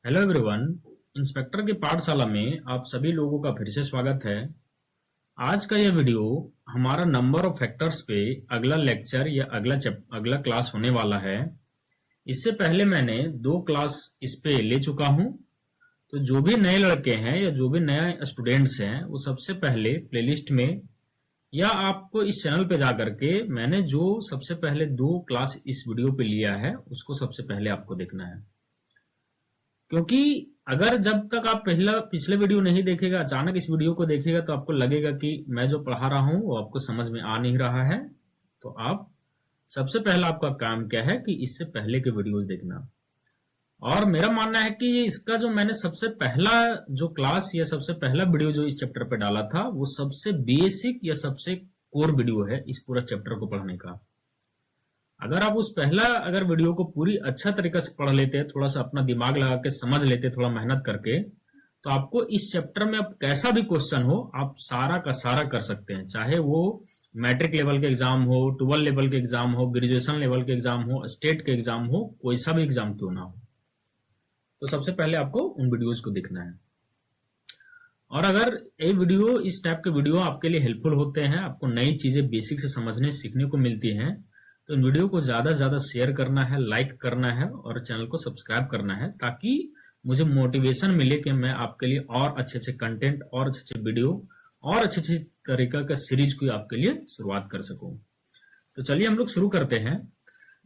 Hello everyone. Inspector की पाठशाला में आप सभी लोगों का फिर से स्वागत है। आज का यह वीडियो हमारा नंबर ऑफ फैक्टर्स पे अगला लेक्चर या अगला क्लास होने वाला है। इससे पहले मैंने 2 क्लास इस पे ले चुका हूं। तो जो भी नए लड़के हैं या जो भी नए स्टूडेंट्स हैं वो सबसे पहले प्लेलिस्ट में या आपको इस चैनल पे जा करके मैंने जो सबसे पहले 2 क्लास इस वीडियो पे लिया है उसको सबसे पहले आपको देखना है। क्योंकि अगर जब तक आप पिछले वीडियो नहीं देखेगा, अचानक इस वीडियो को देखेगा तो आपको लगेगा कि मैं जो पढ़ा रहा हूं वो आपको समझ में आ नहीं रहा है। तो आप सबसे पहला आपका काम क्या है कि इससे पहले के वीडियोस देखना। और मेरा मानना है कि इसका जो मैंने सबसे पहला जो क्लास या सबसे पहला वीडियो जो इस चैप्टर पे डाला था वो सबसे बेसिक या सबसे कोर वीडियो है इस पूरा चैप्टर को पढ़ने का। अगर आप उस पहला वीडियो को पूरी अच्छा तरीके से पढ़ लेते, थोड़ा सा अपना दिमाग लगा के समझ लेते, थोड़ा मेहनत करके, तो आपको इस चैप्टर में अब कैसा भी क्वेश्चन हो आप सारा का सारा कर सकते हैं। चाहे वो मैट्रिक लेवल के एग्जाम हो, 12 लेवल के एग्जाम हो, ग्रेजुएशन लेवल के एग्जाम हो, स्टेट के एग्जाम हो, कोई सा भी एग्जाम क्यों ना हो। तो सबसे पहले आपको उन वीडियोज को देखना है। और अगर ये वीडियो, इस टाइप के वीडियो आपके लिए हेल्पफुल होते हैं, आपको नई चीजें बेसिक से समझने सीखने को मिलती हैं, तो इन वीडियो को ज्यादा से ज्यादा शेयर करना है, लाइक करना है और चैनल को सब्सक्राइब करना है, ताकि मुझे मोटिवेशन मिले कि मैं आपके लिए और अच्छे अच्छे कंटेंट और अच्छे अच्छे वीडियो और अच्छे अच्छे तरीका का सीरीज को आपके लिए शुरुआत कर सकूं। तो चलिए हम लोग शुरू करते हैं।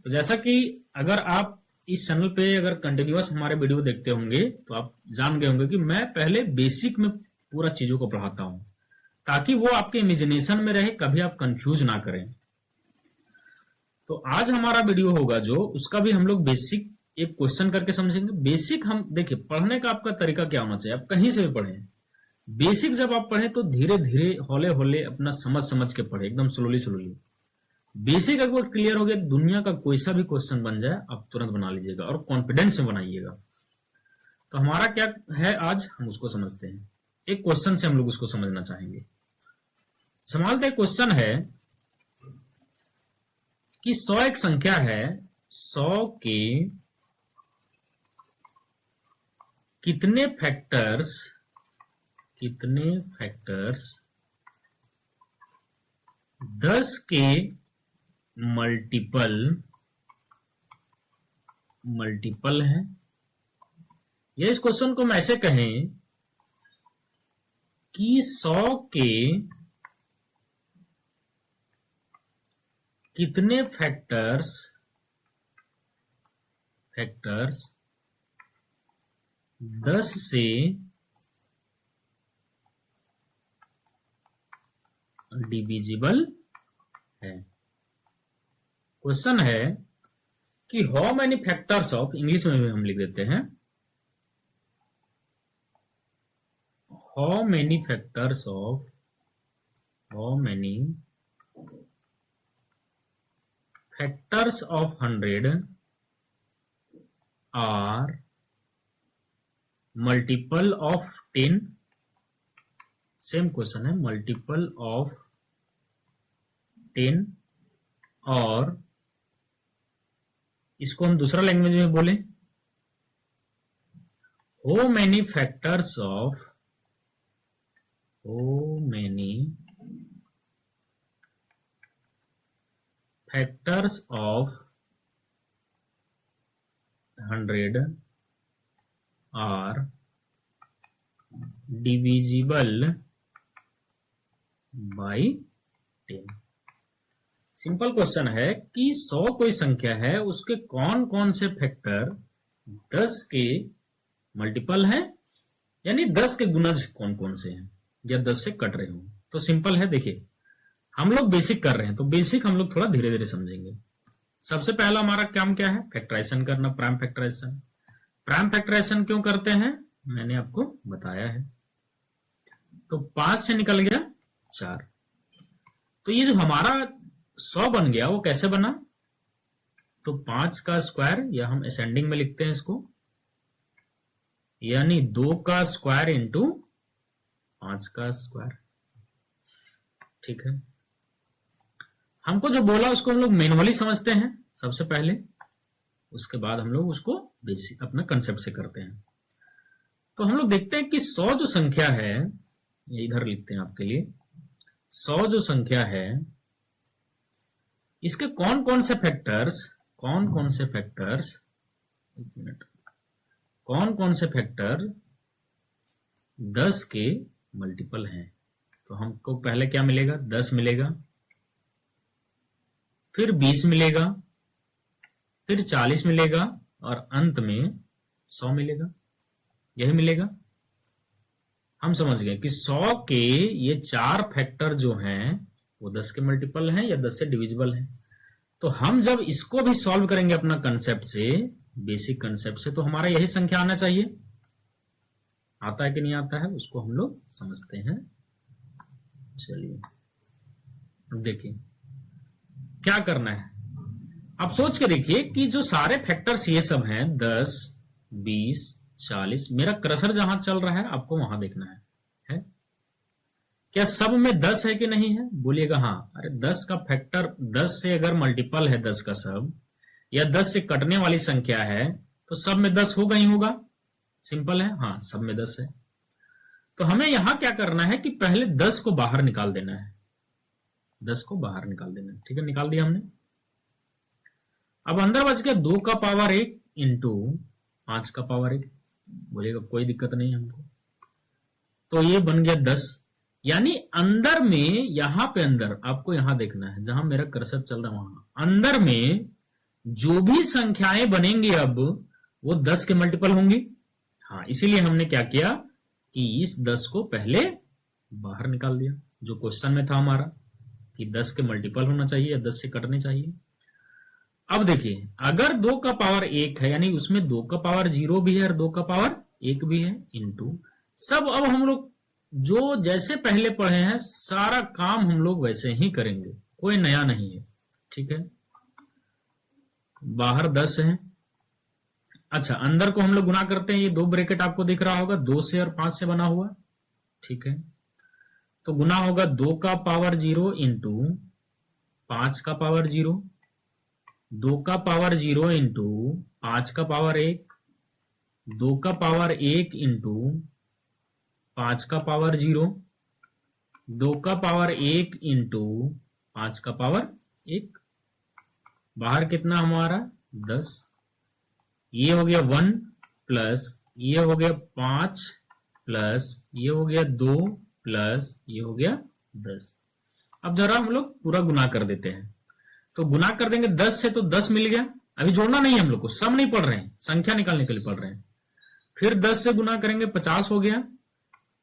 तो जैसा कि अगर आप इस चैनल पे अगर कंटिन्यूअस हमारे वीडियो देखते होंगे तो आप जान गए होंगे कि मैं पहले बेसिक में पूरा चीजों को पढ़ाता हूं, ताकि वो आपके इमेजिनेशन में रहे, कभी आप कंफ्यूज ना करें। तो आज हमारा वीडियो होगा जो उसका भी हम लोग बेसिक एक क्वेश्चन करके समझेंगे। बेसिक हम देखिए, पढ़ने का आपका तरीका क्या होना चाहिए, आप कहीं से भी पढ़ें। बेसिक जब आप पढ़ें तो धीरे धीरे हौले हौले अपना समझ समझ के पढ़े, एकदम स्लोली स्लोली। बेसिक अगर क्लियर हो गया, दुनिया का कोई सा भी क्वेश्चन बन जाए आप तुरंत बना लीजिएगा और कॉन्फिडेंस में बनाइएगा। तो हमारा क्या है आज, हम उसको समझते हैं। एक क्वेश्चन से हम लोग उसको समझना चाहेंगे। सवाल एक क्वेश्चन है कि 100 एक संख्या है, 100 के कितने फैक्टर्स 10 के मल्टीपल है। या इस क्वेश्चन को हम ऐसे कहें कि 100 के कितने फैक्टर्स 10 से डिविजिबल है। क्वेश्चन है कि how many factors of, English में भी हम लिख देते हैं, how many factors of 100 are multiple of 10। Same question है, मल्टीपल ऑफ 10। और इसको हम दूसरा लैंग्वेज में बोले, how many factors of 100 are divisible by 10। Simple question है कि 100 कोई संख्या है, उसके कौन कौन से फैक्टर 10 के मल्टीपल हैं, यानी 10 के गुणज कौन कौन से हैं या 10 से कट रहे हो। तो सिंपल है, देखिए हम लोग बेसिक कर रहे हैं तो बेसिक हम लोग थोड़ा धीरे धीरे समझेंगे। सबसे पहला हमारा काम क्या है, फैक्टराइजेशन करना, प्राइम फैक्टराइजेशन। प्राइम फैक्टराइजेशन क्यों करते हैं मैंने आपको बताया है। तो 5 से निकल गया 4। तो ये जो हमारा 100 बन गया वो कैसे बना, तो 5 का स्क्वायर, या हम असेंडिंग में लिखते हैं इसको, यानी 2 का स्क्वायर इंटू 5 का स्क्वायर। ठीक है, हमको जो बोला उसको हम लोग मैनुअली समझते हैं सबसे पहले, उसके बाद हम लोग उसको बेसिक अपना कंसेप्ट से करते हैं। तो हम लोग देखते हैं कि 100 जो संख्या है, ये इधर लिखते हैं आपके लिए, 100 जो संख्या है, इसके कौन कौन से फैक्टर्स, एक मिनट, कौन कौन से फैक्टर 10 के मल्टीपल हैं। तो हमको पहले क्या मिलेगा, 10 मिलेगा, फिर 20 मिलेगा, फिर 40 मिलेगा और अंत में 100 मिलेगा। यही मिलेगा। हम समझ गए कि 100 के ये 4 फैक्टर जो हैं वो 10 के मल्टीपल हैं या 10 से डिविजिबल हैं। तो हम जब इसको भी सॉल्व करेंगे अपना कंसेप्ट से, बेसिक कंसेप्ट से, तो हमारा यही संख्या आना चाहिए। आता है कि नहीं आता है उसको हम लोग समझते हैं। चलिए देखिए क्या करना है। आप सोच के देखिए कि जो सारे फैक्टर्स ये सब हैं, 10, 20, 40, मेरा कर्सर जहां चल रहा है आपको वहां देखना है? क्या सब में 10 है कि नहीं है? बोलिएगा हाँ। अरे 10 का फैक्टर 10 से अगर मल्टीपल है 10 का सब, या 10 से कटने वाली संख्या है, तो सब में 10 होगा ही होगा। सिंपल है, हाँ सब में 10 है। तो हमें यहां क्या करना है कि पहले 10 को बाहर निकाल देना है। 10 को बाहर निकाल देना है। ठीक है, निकाल दिया हमने। अब अंदर बच गया 2 का पावर 1 इंटू 5 का पावर 1। बोलिएगा कोई दिक्कत नहीं हमको। तो ये बन गया 10। यानी अंदर में, यहां पे अंदर आपको यहां देखना है जहां मेरा कर्सर चल रहा है, वहां अंदर में जो भी संख्याएं बनेंगी अब वो 10 के मल्टीपल होंगी। हाँ, इसीलिए हमने क्या किया कि इस 10 को पहले बाहर निकाल दिया, जो क्वेश्चन में था हमारा कि 10 के मल्टीपल होना चाहिए या 10 से कटने चाहिए। अब देखिए, अगर 2 का पावर 1 है, यानी उसमें 2 का पावर 0 भी है और 2 का पावर 1 भी है, इंटू सब। अब हम लोग जो जैसे पहले पढ़े हैं सारा काम हम लोग वैसे ही करेंगे, कोई नया नहीं है। ठीक है, बाहर 10 है। अच्छा, अंदर को हम लोग गुना करते हैं। ये 2 ब्रैकेट आपको दिख रहा होगा, 2 से और 5 से बना हुआ। ठीक है, तो गुना होगा 2 का पावर 0 इंटू 5 का पावर 0, 2 का पावर 0 इंटू 5 का पावर 1, 2 का पावर 1 इंटू 5 का पावर 0, 2 का पावर 1 इंटू 5 का पावर 1। बाहर कितना हमारा 10। ये हो गया 1 प्लस ये हो गया 5 प्लस ये हो गया 2 प्लस ये हो गया 10। अब जरा हम लोग पूरा गुना कर देते हैं। तो गुना कर देंगे 10 से, तो 10 मिल गया। अभी जोड़ना नहीं है हम लोग को, सम नहीं पढ़ रहे हैं, संख्या निकालने के लिए पढ़ रहे हैं। फिर 10 से गुना करेंगे 50 हो गया।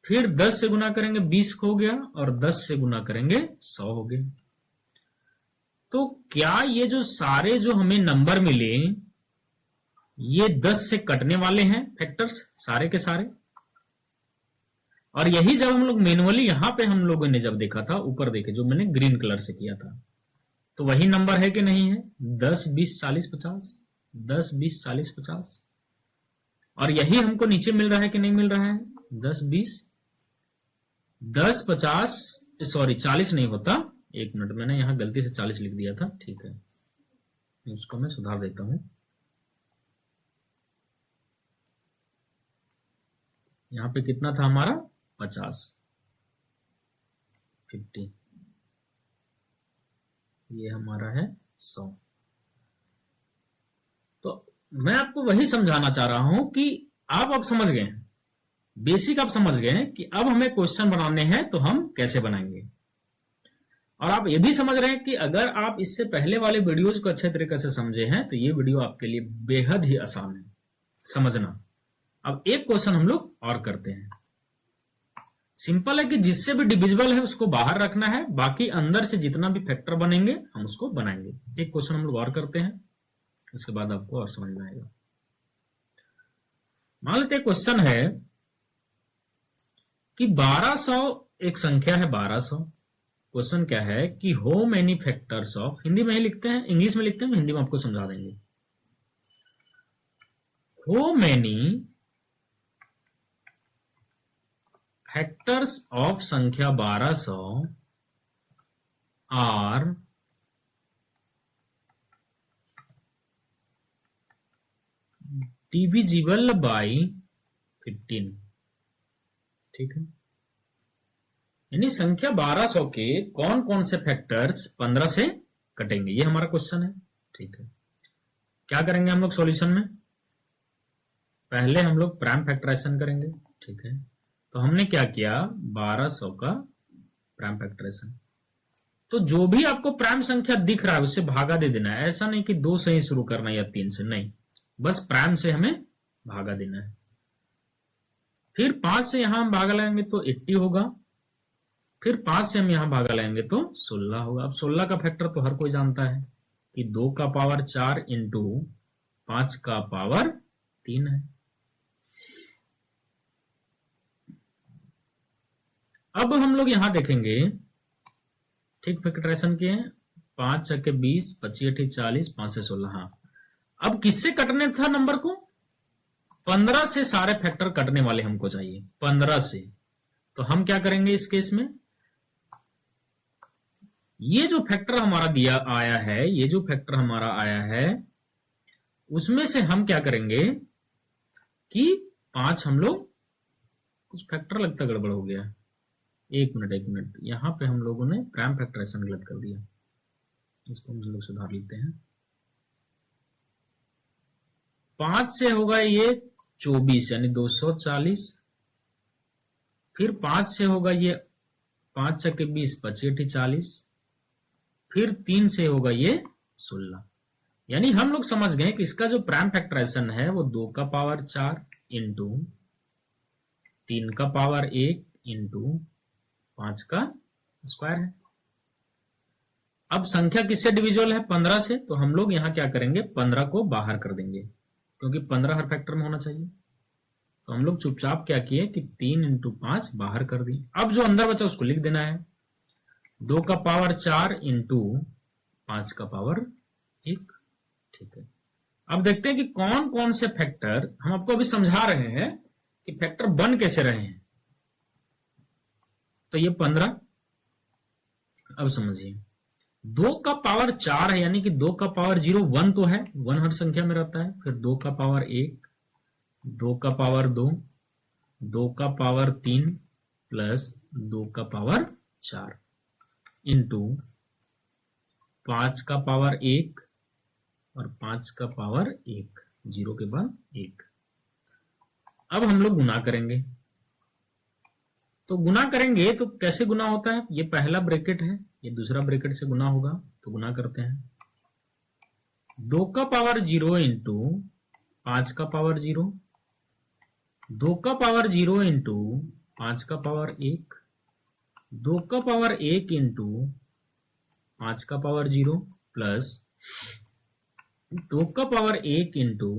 फिर 10 से गुना करेंगे 20 हो गया, और 10 से गुना करेंगे 100 हो गया। तो क्या ये जो सारे जो हमें नंबर मिले, ये 10 से कटने वाले हैं फैक्टर्स सारे के सारे? और यही जब हम लोग मैनुअली यहां पे हम लोगों ने जब देखा था, ऊपर देखे जो मैंने ग्रीन कलर से किया था, तो वही नंबर है कि नहीं है? 10, 20, 40, 50, 10, 20, 40, 50। और यही हमको नीचे मिल रहा है कि नहीं मिल रहा है? 10, 20, 10, 50, सॉरी 40 नहीं होता, एक मिनट, मैंने यहां गलती से 40 लिख दिया था। ठीक है, उसको मैं सुधार देता हूं। यहां पे कितना था हमारा? 50, 50, ये हमारा है 100। तो मैं आपको वही समझाना चाह रहा हूं कि आप अब समझ गए, बेसिक आप समझ गए कि अब हमें क्वेश्चन बनाने हैं तो हम कैसे बनाएंगे। और आप ये भी समझ रहे हैं कि अगर आप इससे पहले वाले वीडियोज को अच्छे तरीके से समझे हैं तो ये वीडियो आपके लिए बेहद ही आसान है समझना। अब एक क्वेश्चन हम लोग और करते हैं। सिंपल है कि जिससे भी डिविजिबल है उसको बाहर रखना है, बाकी अंदर से जितना भी फैक्टर बनेंगे हम उसको बनाएंगे। एक क्वेश्चन हम लोग और करते हैं, उसके बाद आपको और समझ में आएगा। मान लेते क्वेश्चन है कि 1200 एक संख्या है, 1200। क्वेश्चन क्या है कि how many factors of, Hindi में ही लिखते हैं, इंग्लिश में लिखते हैं, हिंदी में आपको समझा देंगे। हाउ मेनी फैक्टर्स ऑफ संख्या 1200 आर डिविजिबल बाई 18। ठीक है, यानी संख्या 1200 के कौन कौन से फैक्टर्स 15 से कटेंगे, ये हमारा क्वेश्चन है। ठीक है, क्या करेंगे हम लोग सॉल्यूशन में, पहले हम लोग प्राइम फैक्टराइजेशन करेंगे। ठीक है, तो हमने क्या किया, 1200 का प्राइम फैक्टराइजेशन। तो जो भी आपको प्राइम संख्या दिख रहा है उससे भागा दे देना है, ऐसा नहीं कि 2 से ही शुरू करना है या 3 से, नहीं, बस प्राइम से हमें भागा देना है। फिर 5 से यहां हम भागा लगाएंगे तो 80 होगा, फिर 5 से हम यहां भागा लगाएंगे तो 16 होगा। अब 16 का फैक्टर तो हर कोई जानता है कि 2 का पावर 4 इंटू 5 का पावर 3 है। अब हम लोग यहां देखेंगे, ठीक, फैक्टराइजेशन किए, 5 छक्के 20, 25 अठी 40, 5 से 16। हाँ, अब किससे कटने था नंबर को, 15 से सारे फैक्टर कटने वाले हमको चाहिए, 15 से। तो हम क्या करेंगे इस केस में, ये जो फैक्टर हमारा दिया आया है, ये जो फैक्टर हमारा आया है उसमें से हम क्या करेंगे कि 5 हम लोग, कुछ फैक्टर लगता गड़बड़ हो गया, एक मिनट, यहां पे हम लोगों ने प्राइम फैक्टराइजेशन गलत कर दिया, इसको हम लोग सुधार लेते हैं। 5 से होगा ये 24 यानी 240, फिर 5 से होगा ये 5 छक्के 20, 25 अठी 40, फिर 3 से होगा ये 16। यानी हम लोग समझ गए कि इसका जो प्राइम फैक्टराइजेशन है वो 2 का पावर 4 इंटू 3 का पावर 1 इंटू 5 का स्क्वायर है। अब संख्या किससे डिविजिबल है, 15 से, तो हम लोग यहां क्या करेंगे, 15 को बाहर कर देंगे, क्योंकि 15 हर फैक्टर में होना चाहिए। तो हम लोग चुपचाप क्या किए कि 3 इंटू 5 बाहर कर दिए। अब जो अंदर बचा उसको लिख देना है, 2 का पावर 4 इंटू 5 का पावर 1। ठीक है, अब देखते हैं कि कौन कौन से फैक्टर, हम आपको अभी समझा रहे हैं कि फैक्टर बन कैसे रहे हैं। तो ये 15, अब समझिए 2 का पावर 4 है, यानी कि 2 का पावर 0, 1 तो है, 1 हर संख्या में रहता है, फिर 2 का पावर 1, 2 का पावर 2, 2 का पावर 3 प्लस 2 का पावर 4 इंटू 5 का पावर 1 और 5 का पावर 1, 0 के बाद 1। अब हम लोग गुना करेंगे, तो गुना करेंगे तो कैसे गुना होता है, ये पहला ब्रैकेट है, ये दूसरा ब्रैकेट से गुना होगा, तो गुना करते हैं। 2 का पावर 0 इंटू 5 का पावर 0, 2 का पावर 0 इंटू 5 का पावर 1, 2 का पावर 1 इंटू 5 का पावर 0 प्लस 2 का पावर 1 इंटू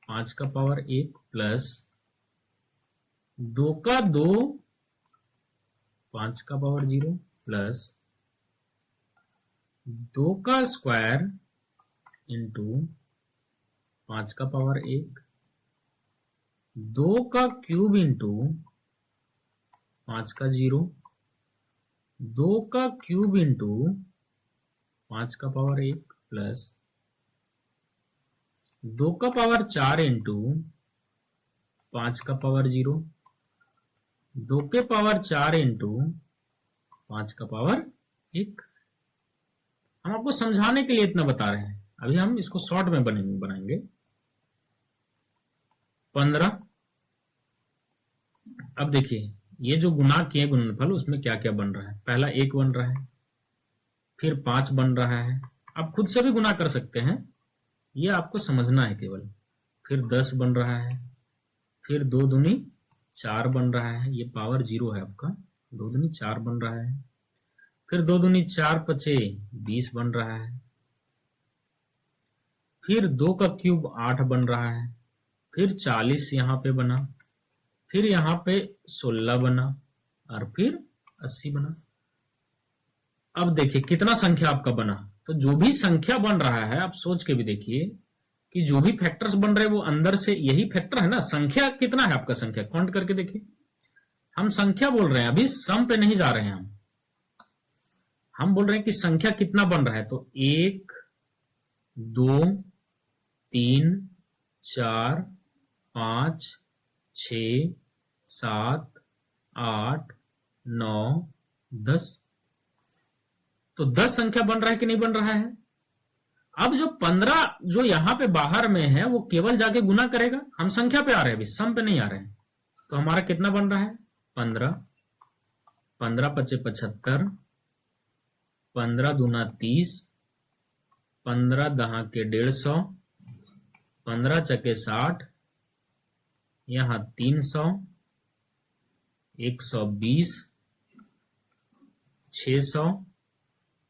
5 का पावर 1 प्लस 2 का 2 5 का पावर 0 प्लस 2 का स्क्वायर इंटू 5 का पावर 1, 2 का क्यूब इंटू 5 का 0, 2 का क्यूब इंटू 5 का पावर 1 प्लस 2 का पावर 4 इंटू 5 का पावर 0, 2 के पावर 4 इंटू 5 का पावर 1। हम आपको समझाने के लिए इतना बता रहे हैं, अभी हम इसको शॉर्ट में बनाएंगे। 15, अब देखिए ये जो गुना किए गुणनफल, उसमें क्या क्या बन रहा है, पहला 1 बन रहा है, फिर 5 बन रहा है, आप खुद से भी गुना कर सकते हैं, ये आपको समझना है केवल, फिर 10 बन रहा है, फिर 2 दूनी 4 बन रहा है, ये पावर 0 है आपका, 2 दूनी 4 बन रहा है, फिर 2 दूनी 4 पचे 20 बन रहा है, फिर 2 का क्यूब 8 बन रहा है, फिर 40 यहाँ पे बना, फिर यहाँ पे 16 बना और फिर 80 बना। अब देखिए कितना संख्या आपका बना, तो जो भी संख्या बन रहा है आप सोच के भी देखिए कि जो भी फैक्टर्स बन रहे हैं वो अंदर से यही फैक्टर है ना। संख्या कितना है आपका, संख्या काउंट करके देखिए, हम संख्या बोल रहे हैं, अभी सम पे नहीं जा रहे हैं, हम बोल रहे हैं कि संख्या कितना बन रहा है, तो 1 2 3 4 5 6, 7, 8, 9, 10। तो 10 संख्या बन रहा है कि नहीं बन रहा है? अब जो 15 जो यहां पे बाहर में है वो केवल जाके गुना करेगा। हम संख्या पे आ रहे हैं, अभी सम पे नहीं आ रहे हैं। तो हमारा कितना बन रहा है? 15, 15 पचे 75, 15 दूना 30, 15 दहा के 150, 15 चके 60, यहाँ 300, 120, 600,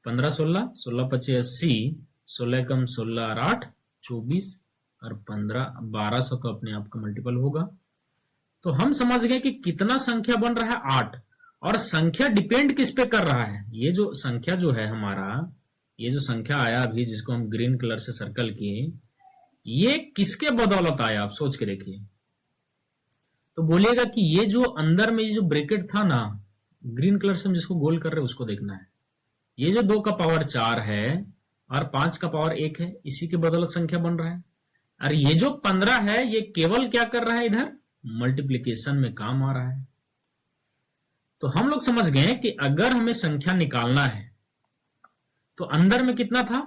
15 16, 16 पचे 80, 16 कम 16 और 8 24, और 15 1200 तो अपने आप का मल्टीपल होगा। तो हम समझ गए कि कितना संख्या बन रहा है? 8। और संख्या डिपेंड किस पे कर रहा है? ये जो संख्या जो है हमारा, ये जो संख्या आया अभी जिसको हम ग्रीन कलर से सर्कल किए, ये किसके बदौलत आया? आप सोच के देखिए। तो बोलिएगा कि ये जो अंदर में ये जो ब्रैकेट था ना, ग्रीन कलर से हम जिसको गोल कर रहे हैं उसको देखना है। ये जो 2 का पावर 4 है और 5 का पावर 1 है, इसी के बदौलत संख्या बन रहा है। और ये जो 15 है ये केवल क्या कर रहा है? इधर मल्टीप्लिकेशन में काम आ रहा है। तो हम लोग समझ गए कि अगर हमें संख्या निकालना है तो अंदर में कितना था?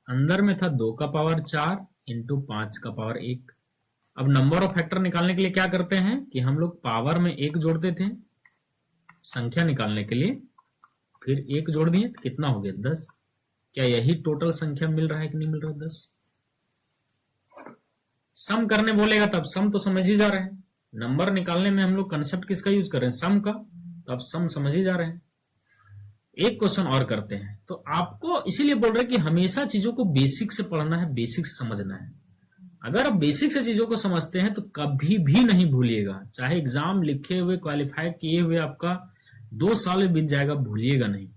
अंदर में था 2 का पावर 4 इंटू 5 का पावर 1। अब नंबर ऑफ फैक्टर निकालने के लिए क्या करते हैं कि हम लोग पावर में 1 जोड़ते थे संख्या निकालने के लिए, फिर 1 जोड़ दिए तो कितना हो गया? 10। क्या यही टोटल संख्या मिल रहा है कि नहीं मिल रहा? 10। सम करने बोलेगा तब सम तो समझ ही जा रहे हैं। नंबर निकालने में हम लोग कंसेप्ट किसका यूज कर रहे हैं? सम का। तो अब सम समझ ही जा रहे हैं। एक क्वेश्चन और करते हैं। तो आपको इसीलिए बोल रहे हैं कि हमेशा चीजों को बेसिक से पढ़ना है, बेसिक से समझना है। अगर आप बेसिक से चीजों को समझते हैं तो कभी भी नहीं भूलिएगा, चाहे एग्जाम लिखे हुए क्वालिफाई किए हुए आपका 2 साल बीत जाएगा, भूलिएगा नहीं।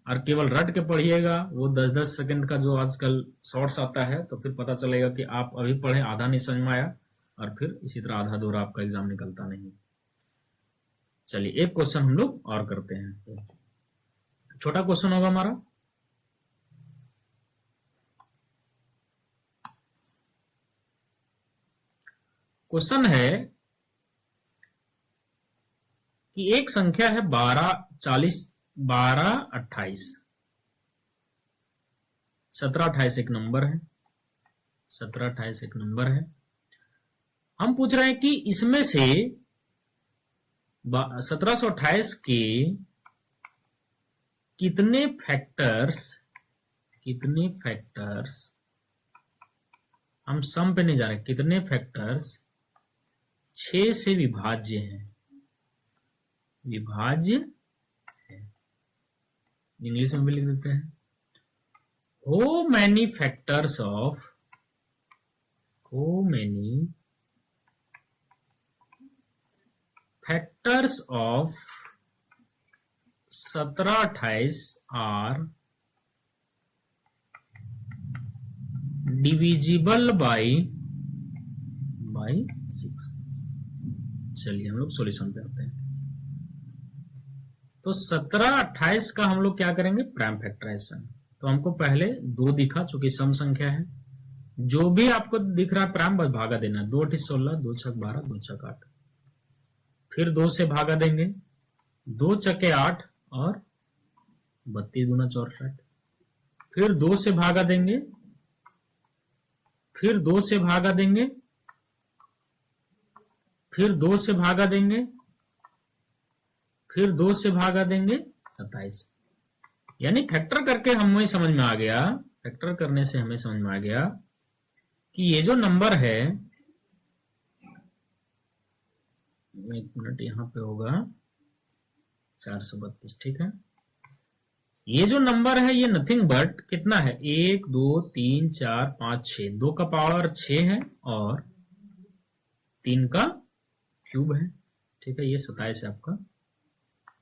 और केवल रट के पढ़िएगा, वो 10-10 सेकंड का जो आजकल शॉर्ट्स आता है, तो फिर पता चलेगा कि आप अभी पढ़े, आधा नहीं समझ में आया, और फिर इसी तरह आधा अधूरा आपका एग्जाम निकलता नहीं। चलिए एक क्वेश्चन हम लोग और करते हैं। छोटा क्वेश्चन होगा हमारा। क्वेश्चन है कि एक संख्या है 12, 40, 12, 28, 17, 28 एक नंबर है, 17, 28 एक नंबर है। हम पूछ रहे हैं कि इसमें से 1728 के कितने फैक्टर्स, हम सम पे नहीं जा रहे, कितने फैक्टर्स 6 से विभाज्य हैं? विभाज्य है, इंग्लिश में भी लिख देते हैं। How many factors of 1728 are divisible by 6? चलिए हम लोग सॉल्यूशन पे आते हैं। तो 17-28 का हम लोग क्या करेंगे? Prime factorization. तो हमको पहले 2 दिखा, चूंकि सम संख्या है, जो भी आपको दिख रहा है प्राइम बस भागा देना। 2 × 16, 2 × 12, 2 × 8, फिर 2 से भागा देंगे, 2 × 8 और 32 × 64, फिर 2 से भागा देंगे, फिर 2 से भागा देंगे, फिर 2 से भागा देंगे, फिर 2 से भागा देंगे, 27। यानी फैक्टर करके हमें समझ में आ गया, फैक्टर करने से हमें समझ में आ गया कि ये जो नंबर है, 1 मिनट यहां पे होगा 432, ठीक है। ये जो नंबर है ये नथिंग बट कितना है? 1 2 3 4 5 6, 2 का पावर 6 है और 3 का क्यूब है, ठीक है। ये 27 है आपका,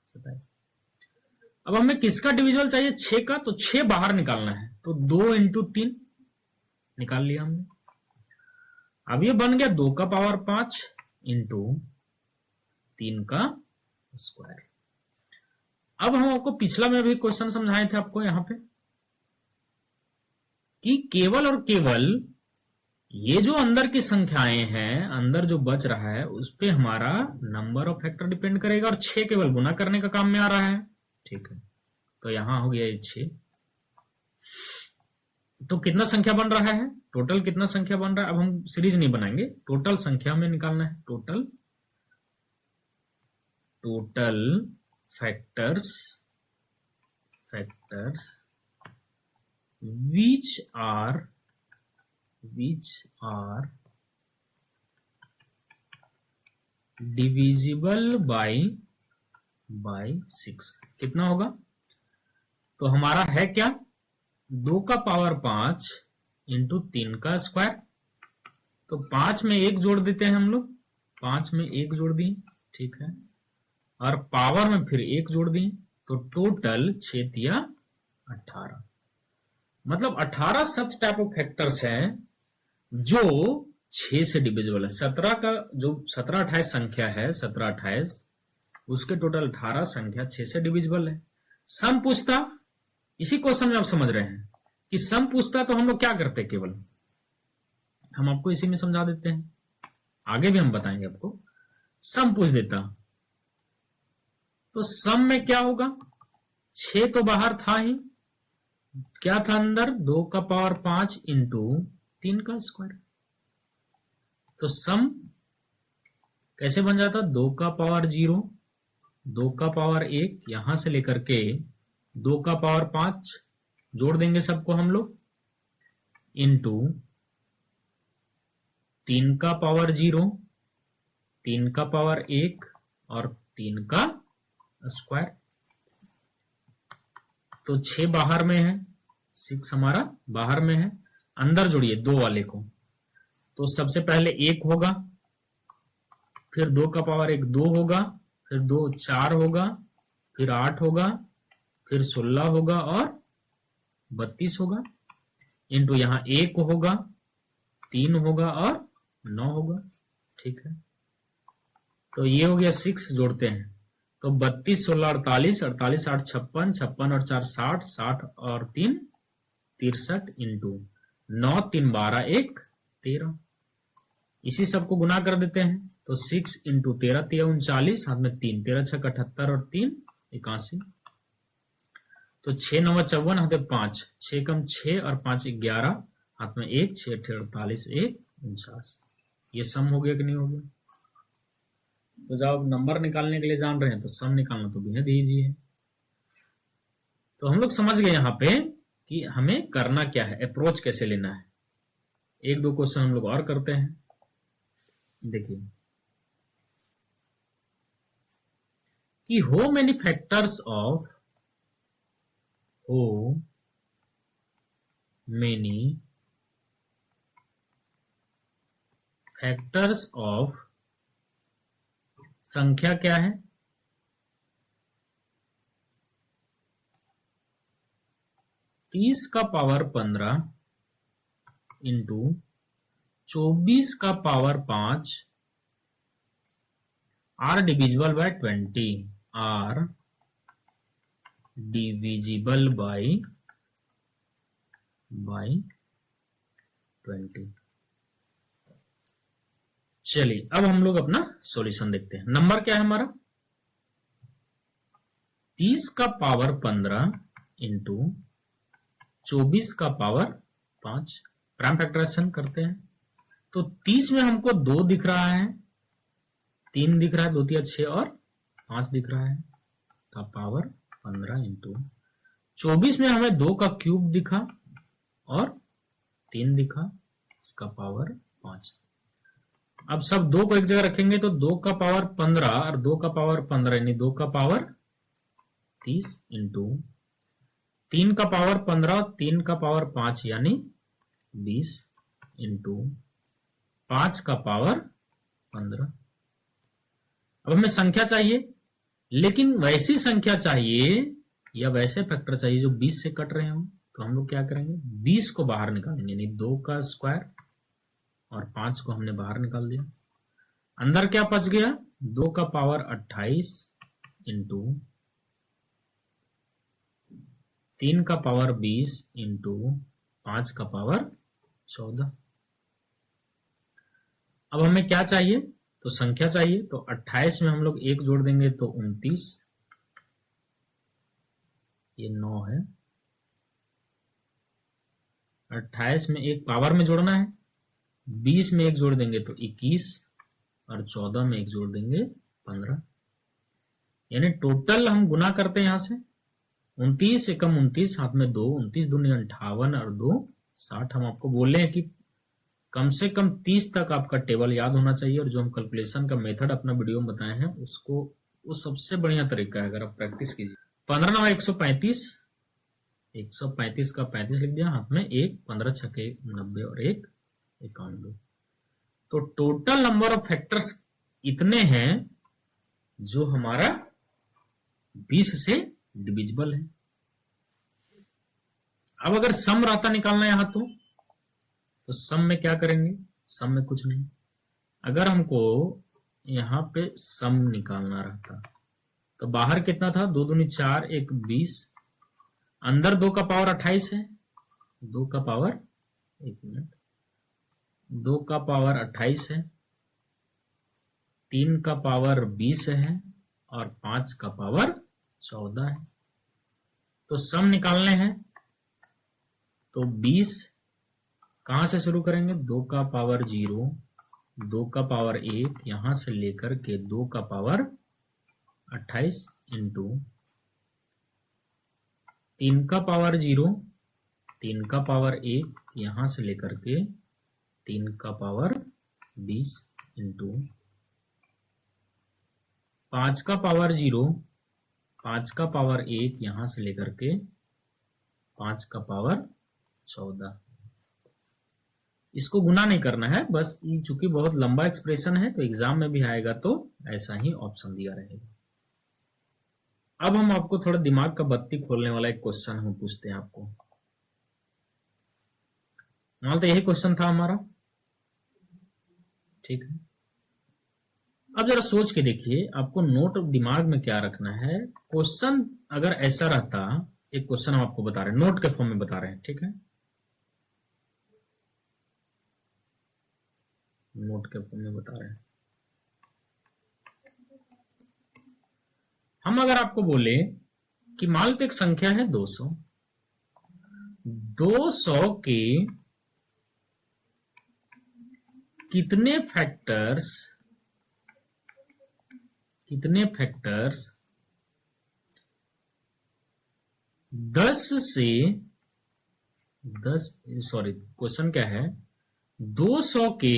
27। अब हमें किसका डिविजिबल चाहिए? 6 का। तो 6 बाहर निकालना है, तो 2 × 3 निकाल लिया हमने। अब ये बन गया 2 का पावर 5 इंटू 3 का स्क्वायर। अब हम आपको पिछला में भी क्वेश्चन समझाए थे आपको यहां पे कि केवल और केवल ये जो अंदर की संख्याएं हैं, अंदर जो बच रहा है उस पे हमारा नंबर ऑफ फैक्टर डिपेंड करेगा, और 6 केवल गुना करने का काम में आ रहा है। ठीक है, तो यहां हो गया ये 6। तो कितना संख्या बन रहा है, टोटल कितना संख्या बन रहा है। अब हम सीरीज नहीं बनाएंगे, टोटल संख्या में निकालना है। Total factors which are divisible by 6 कितना होगा। तो हमारा है क्या, 2 का पावर 5 इंटू 3 का स्क्वायर। तो 5 में 1 जोड़ देते हैं हम लोग, 5 में 1 जोड़ दिए, ठीक है, और पावर में फिर 1 जोड़ दिए, तो टोटल 6 तिया 18। मतलब 18 सच टाइप ऑफ फैक्टर्स हैं जो 6 से डिविजिबल है। 17 का जो 17-28 संख्या है, 17-28, उसके टोटल 18 संख्या 6 से डिविजिबल है। सम पूछता, इसी क्वेश्चन में आप समझ रहे हैं कि सम पूछता तो हम लोग क्या करते, केवल हम आपको इसी में समझा देते हैं, आगे भी हम बताएंगे आपको। सम पूछ देता तो सम में क्या होगा, 6 तो बाहर था ही, क्या था अंदर, 2 का पावर 5 इंटू 3 का स्क्वायर। तो सम कैसे बन जाता, 2 का पावर 0, 2 का पावर 1, यहां से लेकर के 2 का पावर 5 जोड़ देंगे सबको हम लोग, इंटू 3 का पावर 0, 3 का पावर 1 और 3 का स्क्वायर। तो 6 बाहर में है, 6 हमारा बाहर में है, अंदर जोड़िए 2 वाले को। तो सबसे पहले 1 होगा, फिर 2 का पावर 1 2 होगा, फिर 2 4 होगा, फिर 8 होगा, फिर 16 होगा और 32 होगा, इंटू यहाँ 1 होगा, 3 होगा और 9 होगा। ठीक है, तो ये हो गया 6, जोड़ते हैं तो 32 16 48, 48 8 56, 56 और 4 60, 60 और 3 63, इंटू 9 3 12 1 13। इसी सबको गुना कर देते हैं, तो 6 इंटू 13 13 39, हाथ में 3, 13 6 78 और 3 81। तो 6 9 54, हाथ में 5, 6 कम 6 और 5 11, हाथ में 1, 6 48 1 49। ये सम हो गया कि नहीं हो गया। तो जब आप नंबर निकालने के लिए जान रहे हैं तो सम निकालना तो बेहद ईजी है। तो हम लोग समझ गए यहाँ पे कि हमें करना क्या है, अप्रोच कैसे लेना है। एक दो क्वेश्चन हम लोग और करते हैं, देखिए कि हो मेनी फैक्टर्स ऑफ संख्या क्या है, 30 का पावर 15 इंटू 24 का power 5 are divisible by 20, are divisible by 20। चलिए अब हम लोग अपना सॉल्यूशन देखते हैं। नंबर क्या है हमारा, 30 का पावर 15 इंटू 24 का पावर 5, प्राइम फैक्टराइजेशन करते हैं। तो 30 में हमको 2 दिख रहा है, 3 दिख रहा है, 2 3 6 और 5 दिख रहा है, का पावर 15 इंटू 24 में हमें 2 का क्यूब दिखा और 3 दिखा, इसका पावर 5। अब सब 2 को एक जगह रखेंगे तो 2 का पावर 15 और 2 का पावर 15 यानी 2 का पावर 30 इंटू 3 का पावर 15, 3 का पावर 5 यानी 20 इंटू 5 का पावर 15। अब हमें संख्या चाहिए, लेकिन वैसी संख्या चाहिए या वैसे फैक्टर चाहिए जो 20 से कट रहे हो। तो हम लोग क्या करेंगे, 20 को बाहर निकालेंगे, यानी 2 का स्क्वायर और 5 को हमने बाहर निकाल दिया। अंदर क्या बच गया, 2 का पावर 28 इंटू 3 का पावर 20 इंटू 5 का पावर 14। अब हमें क्या चाहिए, तो संख्या चाहिए। तो 28 में हम लोग 1 जोड़ देंगे तो 29, ये 9 है। 28 में 1 पावर में जोड़ना है, 20 में 1 जोड़ देंगे तो 21, और 14 में 1 जोड़ देंगे 15। यानी टोटल हम गुना करते हैं यहां से, 29 एकम 29, हाथ में 2, 29 दूनी 58 और 2 60। हम आपको बोले हैं कि कम से कम 30 तक आपका टेबल याद होना चाहिए, और जो हम कैलकुलेशन का मेथड अपना वीडियो में बताए हैं उसको, वो सबसे बढ़िया तरीका है अगर आप प्रैक्टिस कीजिए। 15 9 135, 135 का 35 लिख दिया, हाथ में 1, 15 छके 90 और 1 91। तो टोटल नंबर ऑफ फैक्टर्स इतने हैं जो हमारा 20 से डिविजिबल है। अब अगर सम रहता निकालना यहां तो सम में क्या करेंगे, सम में कुछ नहीं। अगर हमको यहां पे सम निकालना रहता तो बाहर कितना था, 2 दूनी 4, 1 20, अंदर 2 का पावर 28 है, 2 का पावर, 1 मिनट, 2 का पावर 28 है, 3 का पावर 20 है, और 5 का पावर 14 है। तो सम निकालने हैं तो 20 कहां से शुरू करेंगे, 2 का पावर 0, 2 का पावर 1, यहां से लेकर के 2 का पावर 28 इंटू 3 का पावर 0, 3 का पावर 1, यहां से लेकर के 3 का पावर 20 इंटू 5 का पावर 0, 5 का पावर 1, यहां से लेकर के 5 का पावर 14। इसको गुना नहीं करना है, बस ये चूंकि बहुत लंबा एक्सप्रेशन है तो एग्जाम में भी आएगा तो ऐसा ही ऑप्शन दिया रहेगा। अब हम आपको थोड़ा दिमाग का बत्ती खोलने वाला एक क्वेश्चन हम पूछते हैं आपको। मान तो यही क्वेश्चन था हमारा, ठीक है। अब जरा सोच के देखिए, आपको नोट दिमाग में क्या रखना है। क्वेश्चन अगर ऐसा रहता, एक क्वेश्चन हम आपको बता रहे हैं, नोट के फॉर्म में बता रहे हैं, ठीक है, नोट के फॉर्म में बता रहे हैं। हम अगर आपको बोले कि मान लो एक संख्या है 200, 200 के कितने फैक्टर्स 10 से 10, सॉरी क्वेश्चन क्या है, 200 के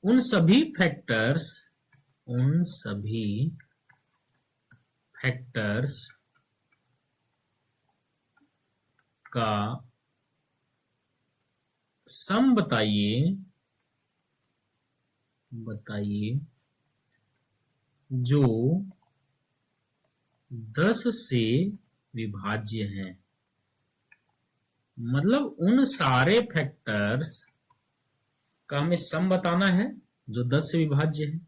उन सभी फैक्टर्स का सम बताइए जो 10 से विभाज्य हैं। मतलब उन सारे फैक्टर्स का हमें सम बताना है जो 10 से विभाज्य है।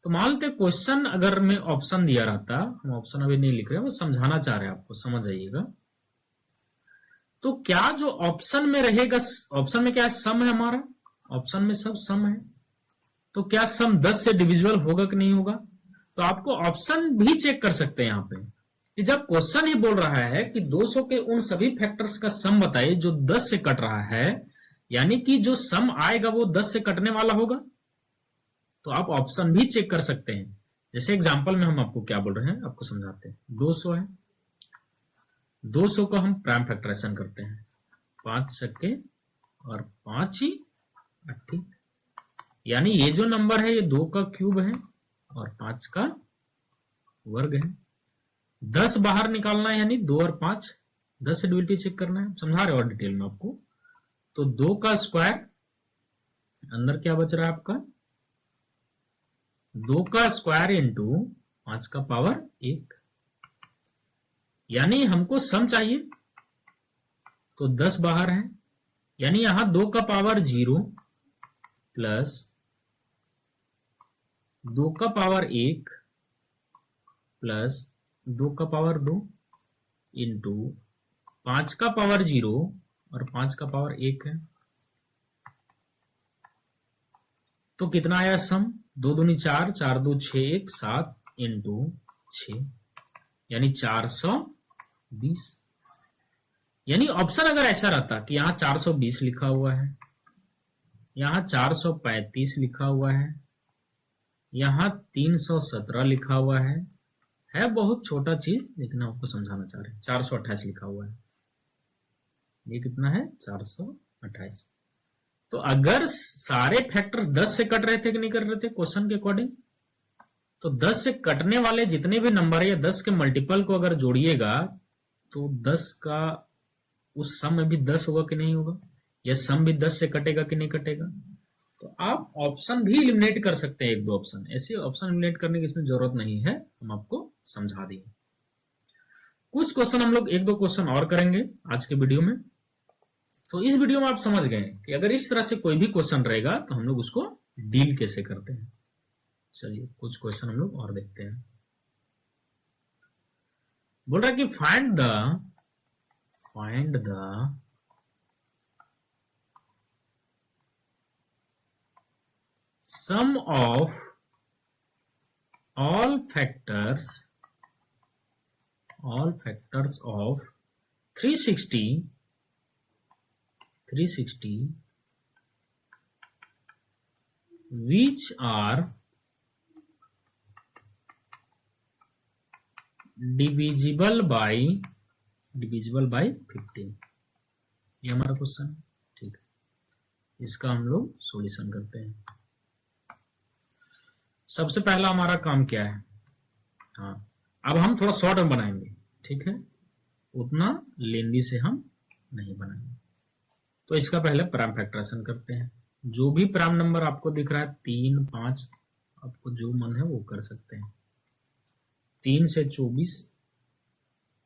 तो मान लेते क्वेश्चन अगर में ऑप्शन दिया रहता, हम ऑप्शन अभी नहीं लिख रहे, वो समझाना चाह रहे हैं आपको, समझ आइएगा। तो क्या जो ऑप्शन में रहेगा, ऑप्शन में क्या है, सम है हमारा, ऑप्शन में सब सम है, तो क्या सम 10 से डिविजिबल होगा कि नहीं होगा। तो आपको ऑप्शन भी चेक कर सकते हैं यहाँ पे कि जब क्वेश्चन ही बोल रहा है कि 200 के उन सभी फैक्टर्स का सम बताइए जो 10 से कट रहा है, यानी कि जो सम आएगा वो 10 से कटने वाला होगा, तो आप ऑप्शन भी चेक कर सकते हैं। जैसे एग्जांपल में हम आपको क्या बोल रहे हैं, आपको समझाते हैं। 200 है, 200 को हम प्राइम फैक्टराइजेशन करते हैं, 5 छक्के और 5 ही 8, यानी ये जो नंबर है ये 2 का क्यूब है और 5 का वर्ग है। 10 बाहर निकालना है, यानी 2 और 5, 10 से डिविजिबिलिटी चेक करना है, समझा रहे और डिटेल में आपको। तो 2 का स्क्वायर, अंदर क्या बच रहा है आपका, 2 का स्क्वायर इंटू 5 का पावर 1, यानी हमको सम चाहिए। तो 10 बाहर है, यानी यहां 2 का पावर 0 प्लस 2 का पावर 1 प्लस 2 का पावर 2 इंटू 5 का पावर 0 और 5 का पावर 1 है। तो कितना आया सम? 2 दूनी 4, 4 दो 6, 1 7 इंटू 6 यानी 420। यानी ऑप्शन अगर ऐसा रहता कि यहाँ 420 लिखा हुआ है, यहाँ 435 लिखा हुआ है, यहाँ 317 लिखा हुआ है बहुत छोटा चीज लेकिन आपको समझाना चाह रहे हैं। 428 लिखा हुआ है, ये कितना है? 428। तो अगर सारे फैक्टर्स 10 से कट रहे थे कि नहीं कट रहे थे क्वेश्चन के अकॉर्डिंग, तो 10 से कटने वाले जितने भी नंबर है या 10 के मल्टीपल को अगर जोड़िएगा तो 10 का उस सम में भी 10 होगा कि नहीं होगा, या सम भी 10 से कटेगा कि नहीं कटेगा। तो आप ऑप्शन भी एलिमिनेट कर सकते हैं, एक दो ऑप्शन। ऐसे ऑप्शन एलिमिनेट करने की इसमें जरूरत नहीं है, हम आपको समझा दिए। कुछ क्वेश्चन हम लोग एक दो क्वेश्चन और करेंगे आज के वीडियो में। तो इस वीडियो में आप समझ गए कि अगर इस तरह से कोई भी क्वेश्चन रहेगा तो हम लोग उसको डील कैसे करते हैं। चलिए कुछ क्वेश्चन हम लोग और देखते हैं। बोल रहा है कि find the sum of all factors of 360 which are divisible by 15। ये हमारा क्वेश्चन है, ठीक है। इसका हम लोग सॉल्यूशन करते हैं। सबसे पहला हमारा काम क्या है? हाँ, अब हम थोड़ा शॉर्ट में बनाएंगे, ठीक है, उतना लेंदी से हम नहीं बनाएंगे। तो इसका पहले प्राइम फैक्टराइजेशन करते हैं। जो भी प्राइम नंबर आपको दिख रहा है 3 5, आपको जो मन है वो कर सकते हैं। 3 से 24,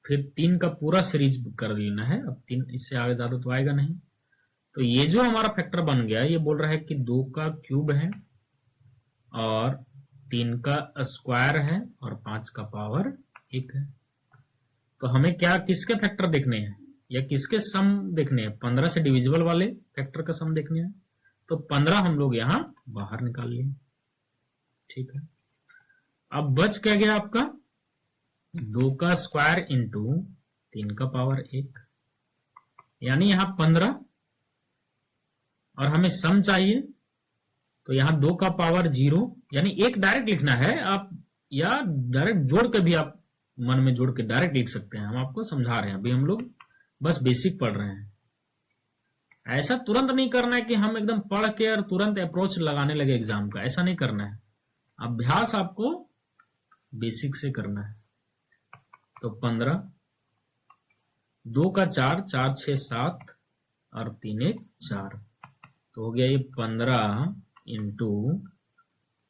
फिर 3 का पूरा सीरीज कर लेना है। अब 3 इससे आगे ज्यादा तो आएगा नहीं। तो ये जो हमारा फैक्टर बन गया, ये बोल रहा है कि 2 का क्यूब है और 3 का स्क्वायर है और 5 का पावर 1 है। तो हमें क्या किसके फैक्टर देखने हैं या किसके सम देखने हैं? 15 से डिविजिबल वाले फैक्टर का सम देखने हैं। तो 15 हम लोग यहां बाहर निकाल लिए, ठीक है। अब बच क्या गया आपका? 2 का स्क्वायर इंटू 3 का पावर 1, यानी यहां 15, और हमें सम चाहिए तो यहां 2 का पावर 0, यानी 1 डायरेक्ट लिखना है आप, या डायरेक्ट जोड़ के भी आप मन में जोड़ के डायरेक्ट लिख सकते हैं। हम आपको समझा रहे हैं, अभी हम लोग बस बेसिक पढ़ रहे हैं। ऐसा तुरंत नहीं करना है कि हम एकदम पढ़ के और तुरंत अप्रोच लगाने लगे एग्जाम का, ऐसा नहीं करना है। अभ्यास आपको बेसिक से करना है। तो 15, 2 का 4, 4 6 7 और 3 1 4, तो हो गया ये 15 इंटू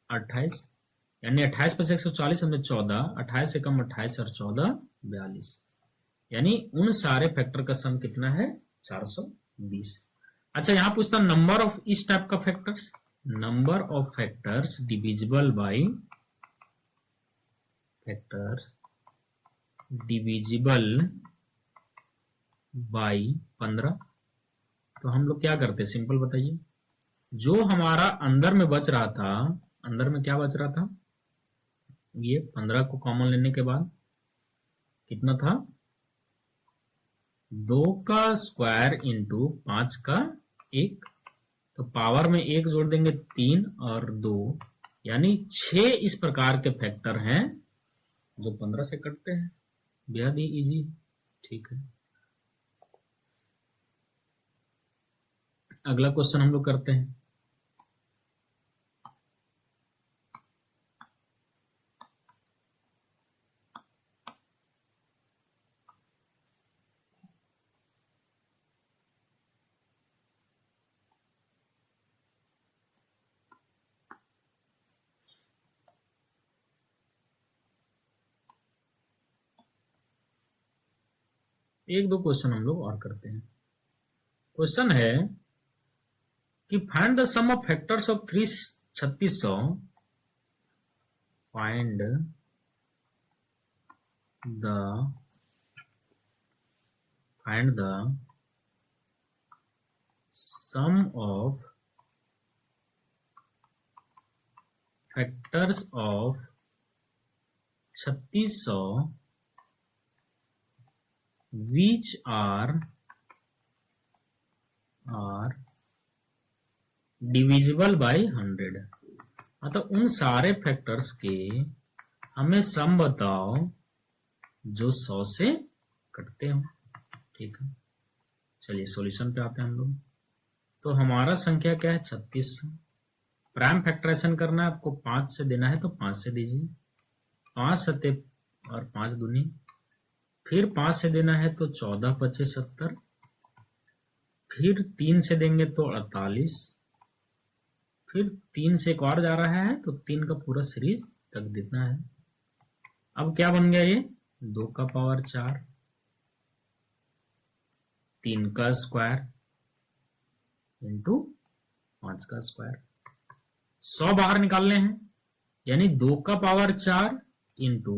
28, यानी 28 पर से 140 हमने 14, 28 से कम 28 और 14 42, यानी उन सारे फैक्टर का सम कितना है? 420। अच्छा, यहां पूछता नंबर ऑफ इस टाइप का factors, number of factors divisible by 15। तो हम लोग क्या करते हैं, सिंपल बताइए। जो हमारा अंदर में बच रहा था, अंदर में क्या बच रहा था? ये 15 को कॉमन लेने के बाद कितना था? 2 का स्क्वायर इंटू 5 का 1, तो पावर में 1 जोड़ देंगे 3 और 2, यानी 6 इस प्रकार के फैक्टर हैं जो 15 से कटते हैं। बेहद ही इजी, ठीक है। अगला क्वेश्चन हम लोग करते हैं। एक दो क्वेश्चन हम लोग और करते हैं। क्वेश्चन है कि find the sum of factors of 3600, find the sum of factors of 3600 which are divisible by 100। मतलब उन सारे फैक्टर्स के हमें सम बताओ जो 100 से कटते हो। ठीक है, चलिए सॉल्यूशन पे आते हैं हम लोग। तो हमारा संख्या क्या है 36। प्राइम फैक्टराइजेशन करना है आपको, 5 से देना है तो 5 से दीजिए, 5 सते और 5 दूनी, फिर 5 से देना है तो 14 पचे 70, फिर 3 से देंगे तो 48, फिर 3 से एक और जा रहा है तो 3 का पूरा सीरीज तक देना है। अब क्या बन गया ये 2 का पावर 4, 3 का स्क्वायर इंटू 5 का स्क्वायर। 100 बाहर निकालने हैं, यानी 2 का पावर 4 इंटू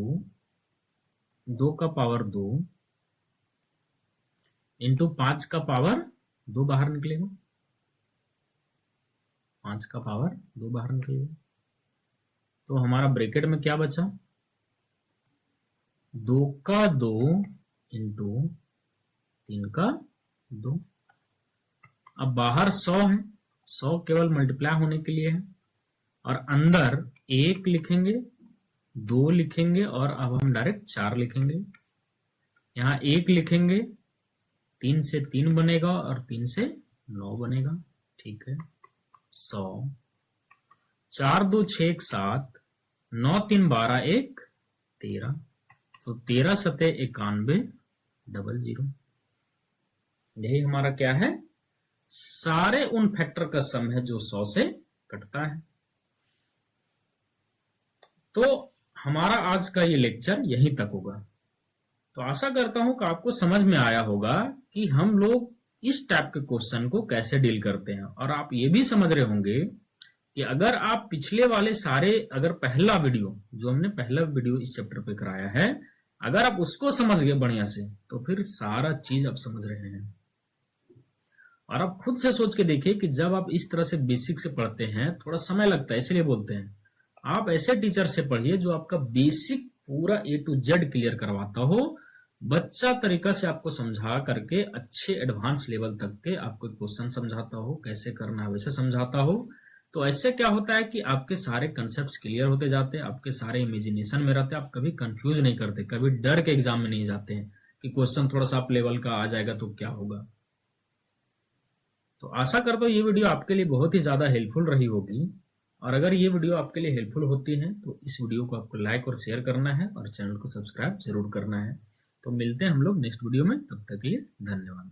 2 का पावर 2 इंटू 5 का पावर 2 बाहर निकलेगा, 5 का पावर 2 बाहर निकलेगा। तो हमारा ब्रैकेट में क्या बचा 2 का 2 इंटू 3 का 2। अब बाहर 100 है, 100 केवल मल्टीप्लाई होने के लिए है, और अंदर 1 लिखेंगे, 2 लिखेंगे, और अब हम डायरेक्ट 4 लिखेंगे। यहाँ 1 लिखेंगे, 3 से 3 बनेगा और 3 से 9 बनेगा। ठीक है, 100, 4 2 6 1 7, 9 3 12 1 13, तो 13 सते 91 00। यही हमारा क्या है, सारे उन फैक्टर का सम है जो 100 से कटता है। तो हमारा आज का ये लेक्चर यहीं तक होगा। तो आशा करता हूं कि आपको समझ में आया होगा कि हम लोग इस टाइप के क्वेश्चन को कैसे डील करते हैं, और आप ये भी समझ रहे होंगे कि अगर आप पिछले वाले सारे, अगर पहला वीडियो जो हमने पहला वीडियो इस चैप्टर पे कराया है, अगर आप उसको समझ गए बढ़िया से, तो फिर सारा चीज आप समझ रहे हैं। और आप खुद से सोच के देखिए कि जब आप इस तरह से बेसिक से पढ़ते हैं, थोड़ा समय लगता है, इसलिए बोलते हैं आप ऐसे टीचर से पढ़िए जो आपका बेसिक पूरा A to Z क्लियर करवाता हो, बच्चा तरीका से आपको समझा करके अच्छे एडवांस लेवल तक के आपको क्वेश्चन समझाता हो, कैसे करना है वैसे समझाता हो। तो ऐसे क्या होता है कि आपके सारे कंसेप्ट क्लियर होते जाते हैं, आपके सारे इमेजिनेशन में रहते हैं, आप कभी कंफ्यूज नहीं करते, कभी डर के एग्जाम में नहीं जाते हैं कि क्वेश्चन थोड़ा सा आप लेवल का आ जाएगा तो क्या होगा। तो आशा करता हूँ ये वीडियो आपके लिए बहुत ही ज्यादा हेल्पफुल रही होगी, और अगर ये वीडियो आपके लिए हेल्पफुल होती है तो इस वीडियो को आपको लाइक और शेयर करना है, और चैनल को सब्सक्राइब जरूर करना है। तो मिलते हैं हम लोग नेक्स्ट वीडियो में, तब तक के लिए धन्यवाद।